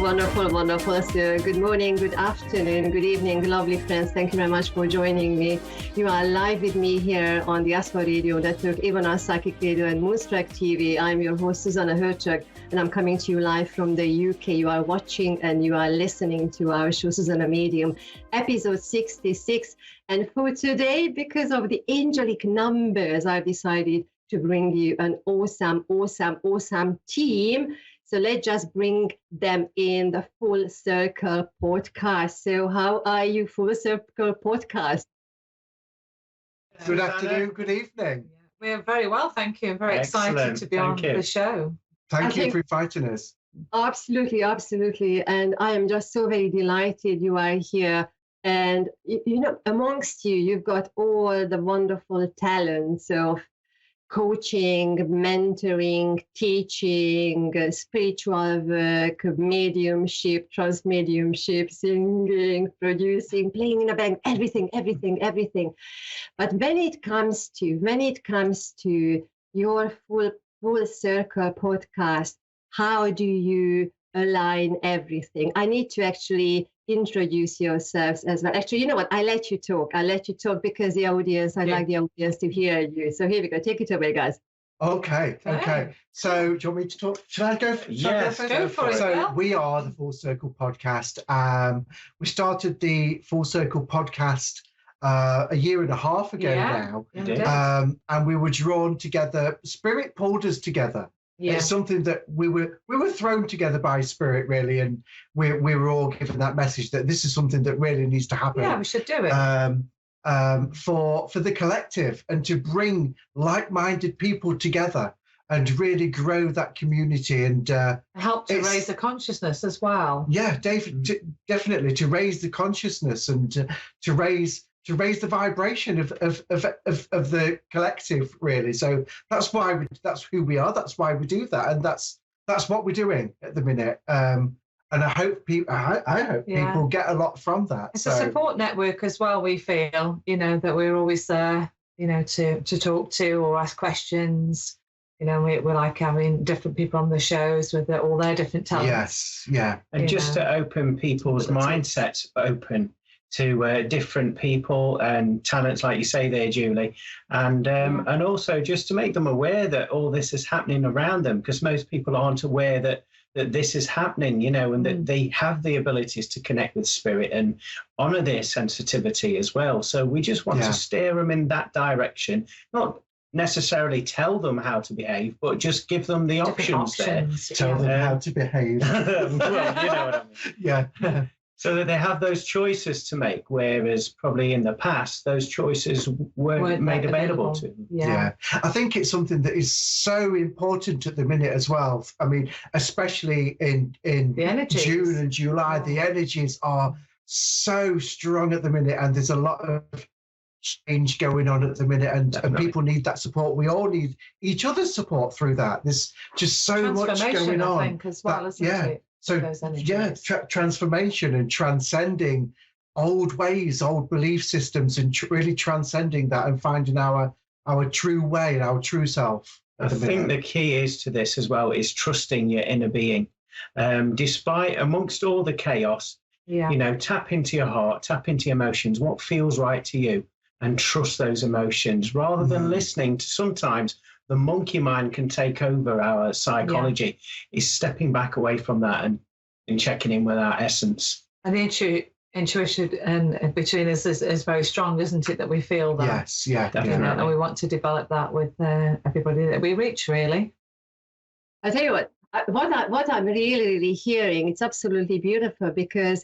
Wonderful, wonderful. So good morning, good afternoon, good evening, lovely friends. Thank you very much for joining me. You are live with me here on the Asma Radio Network, even on Psychic Radio and Moonstrike TV. I'm your host, Zsuzsanna Hörcsög, and I'm coming to you live from the UK. You are watching and you are listening to our show, Zsuzsanna Medium, episode 66. And for today, because of the angelic numbers, I've decided to bring you an awesome team. So let's just bring them in the Full Circle podcast. So how are you, Full Circle podcast? Good afternoon, good evening. We're very well, thank you. I'm very excited to be on the show. Thank you for inviting us. Absolutely, absolutely. And I am just so very delighted you are here. And, you know, amongst you, you've got all the wonderful talents of coaching, mentoring, teaching, spiritual work, mediumship, transmediumship, singing, producing, playing in a band, everything. But when it comes to your full circle podcast, how do you align everything? I need to actually introduce yourselves as well. Actually, you know what? I let you talk because the audience, I like the audience to hear you. So here we go. Take it away, guys. Okay. So do you want me to talk? Should I go? Yes, go for it. So we are the Full Circle podcast. We started the Full Circle podcast a year and a half ago now. And we were drawn together. Spirit pulled us together. Yeah. It's something that we were thrown together by Spirit, really, and we were all given that message that this is something that really needs to happen. Yeah, we should do it. For the collective, and to bring like-minded people together and really grow that community and help to raise the consciousness as well. Yeah, definitely to raise the consciousness and to raise the vibration of the collective, really. So that's who we are. That's why we do that, and that's what we're doing at the minute. And I hope people get a lot from that. It's a support network as well. We feel, that we're always there, to talk to or ask questions. We like having different people on the shows with all their different talents. Yes, yeah, and just to open people's mindsets open to different people and talents, like you say there, Julie, and also just to make them aware that all this is happening around them, because most people aren't aware that this is happening, and that they have the abilities to connect with spirit and honor their sensitivity as well. So we just want to steer them in that direction, not necessarily tell them how to behave, but just give them the options there. Tell them how to behave. Well, you know what I mean. Yeah. So that they have those choices to make, whereas probably in the past, those choices weren't made available to them. Yeah. I think it's something that is so important at the minute as well. I mean, especially in June and July, the energies are so strong at the minute, and there's a lot of change going on at the minute, and people need that support. We all need each other's support through that. There's just so much going on. I think, as well, isn't it? So transformation and transcending old ways, old belief systems, and really transcending that and finding our true way and our true self. I think the key is to this as well is trusting your inner being, despite amongst all the chaos. Tap into your heart, tap into your emotions, what feels right to you, and trust those emotions rather than listening to sometimes. The monkey mind can take over our psychology. Is stepping back away from that and checking in with our essence. And the intuition and between us is very strong, isn't it? That we feel that. Yes, yeah, definitely. And we want to develop that with everybody that we reach, really. I tell you what I'm really hearing, it's absolutely beautiful because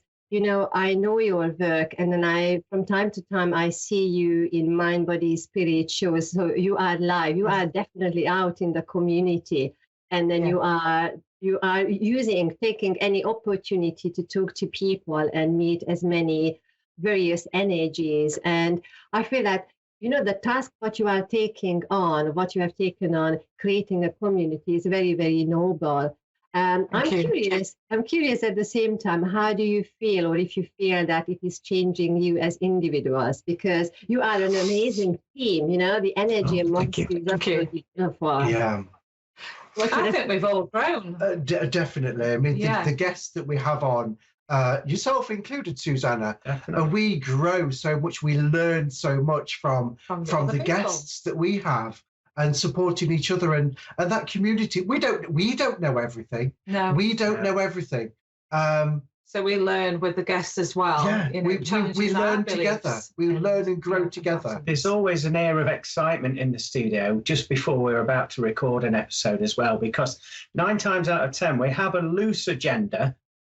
I know your work, and then from time to time, I see you in Mind, Body, Spirit shows. So you are live. You are definitely out in the community, and then you are taking any opportunity to talk to people and meet as many various energies. And I feel that the task what you have taken on, creating a community is very, very noble. I'm curious at the same time, how do you feel, or if you feel that it is changing you as individuals? Because you are an amazing team, the energy amongst you is absolutely beautiful. Yeah. I think we've all grown. Definitely. I mean, the guests that we have on, yourself included, Zsuzsanna, and we grow so much. We learn so much from the guests that we have, and supporting each other and that community. We don't know everything. No, we don't know everything. So we learn with the guests as well. Yeah, we learn together. We learn and grow together. There's always an air of excitement in the studio just before we're about to record an episode as well, because 9 times out of 10 we have a loose agenda,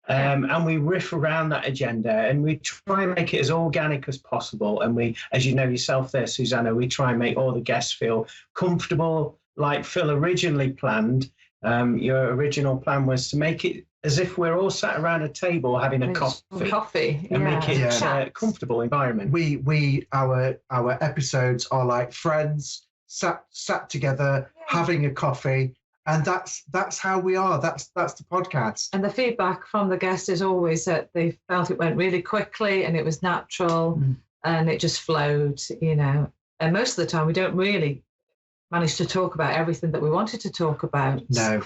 and we riff around that agenda, and we try and make it as organic as possible. And we, as you know yourself there, Zsuzsanna, we try and make all the guests feel comfortable, like Phil originally planned. Your original plan was to make it as if we're all sat around a table having a coffee and make it a comfortable environment. Our episodes are like friends sat together having a coffee, and that's how we are. That's the podcast. And the feedback from the guests is always that they felt it went really quickly and it was natural and it just flowed, And most of the time we don't really manage to talk about everything that we wanted to talk about. No.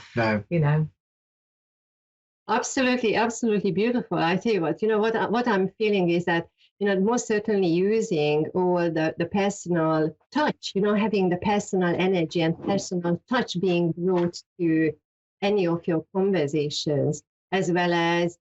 Absolutely beautiful. I tell you what I'm feeling is that, most certainly using all the personal touch, having the personal energy and personal touch being brought to any of your conversations, as well as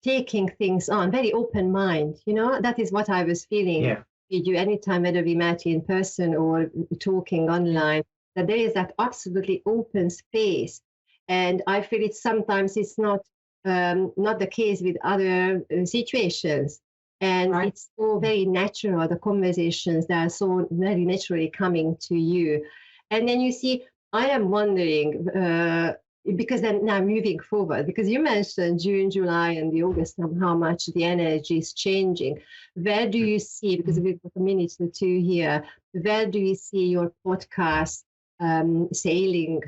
taking things on, very open mind, that is what I was feeling. Yeah. With you anytime, whether we met in person or talking online, that there is that absolutely open space. And I feel sometimes it's not the case with other situations. And it's so very natural, the conversations that are so very naturally coming to you. And then you see, I am wondering, because then now moving forward, because you mentioned June, July, and the August, and how much the energy is changing. Where do you see, because we've got a minute or two here, where do you see your podcast sailing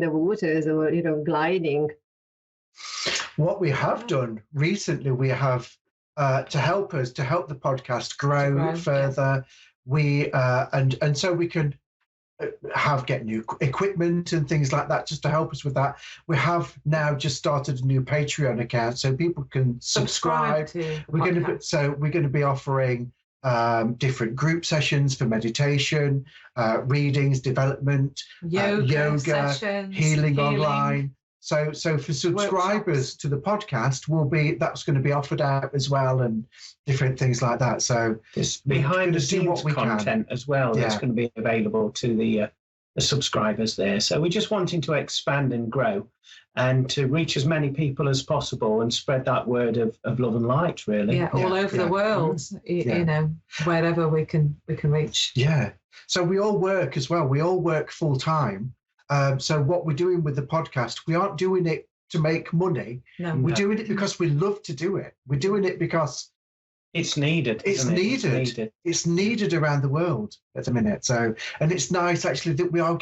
the waters, or gliding? What we have done recently, we have to help the podcast grow further. We and so we can get new equipment and things like that just to help us with that. We have now just started a new Patreon account so people can subscribe. We're going to be offering different group sessions for meditation, readings, development, yoga sessions, healing online. So for subscribers to the podcast, that's going to be offered out as well, and different things like that. So there's behind the scenes content as well that's going to be available to the subscribers there. So we're just wanting to expand and grow, and to reach as many people as possible and spread that word of love and light, really. Yeah, all over the world, wherever we can reach. Yeah. So we all work as well. We all work full time. So what we're doing with the podcast, we aren't doing it to make money. No, we're doing it because we love to do it. We're doing it because it's needed. It's needed around the world at the minute. So, and it's nice actually that we're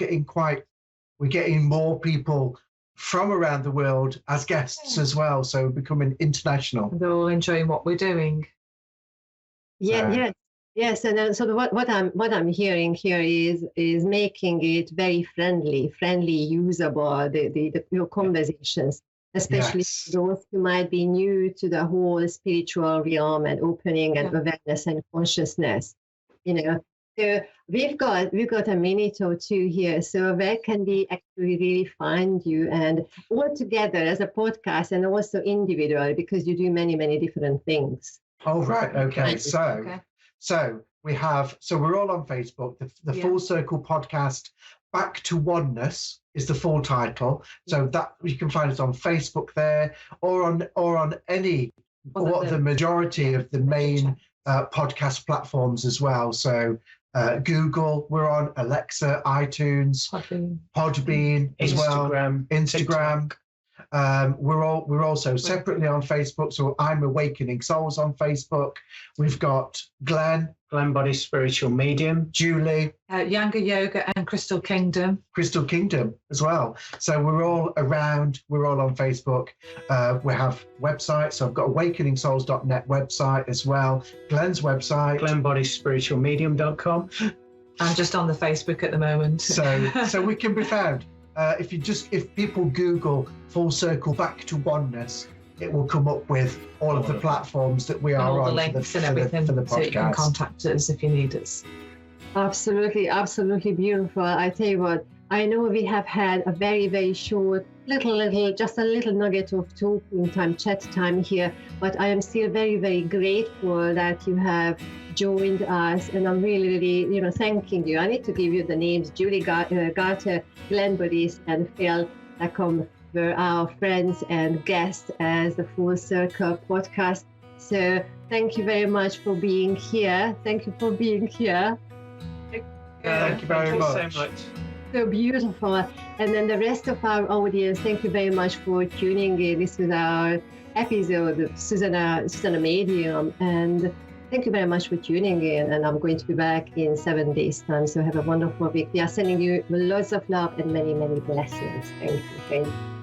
getting more people from around the world as guests as well. So we're becoming international. They're all enjoying what we're doing. Yes, and so what I'm hearing here is making it very friendly, usable. Your conversations, especially those who might be new to the whole spiritual realm and opening and awareness and consciousness. So we've got a minute or two here. So where can we actually really find you, and all together as a podcast and also individual, because you do many different things. Oh right, okay. So we're all on Facebook. The Full Circle Podcast, Back to Oneness is the full title. So that you can find us on Facebook there, or on any or the majority of the main podcast platforms as well. So Google, we're on Alexa, iTunes, Podbean as well, Instagram. We're also separately on Facebook. So I'm Awakening Souls on Facebook. We've got Glenn Body Spiritual Medium, Julie, Younger Yoga, and Crystal Kingdom as well. So we're all around. We're all on Facebook. We have websites. So I've got awakeningsouls.net website as well. Glenn's website, glenbodyspiritualmedium.com. I'm just on the Facebook at the moment. So we can be found. if people Google Full Circle Back to Oneness, it will come up with all of the platforms that we are all on the links and everything, for the so you can podcast. contact us if you need us. Absolutely beautiful. I tell you what, I know we have had a very, very short, just a little nugget of talking time, chat time here, but I am still very, very grateful that you have joined us, and I'm really, thanking you. I need to give you the names: Julie Garter, Glenn Boris, and Phil Lacombe were our friends and guests as the Full Circle podcast. So thank you very much for being here. Thank you for being here. Thank you very much. So much. So beautiful. And then the rest of our audience, thank you very much for tuning in. This was our episode of Zsuzsanna Medium. And thank you very much for tuning in. And I'm going to be back in 7 days' time. So have a wonderful week. We are sending you lots of love and many, many blessings. Thank you.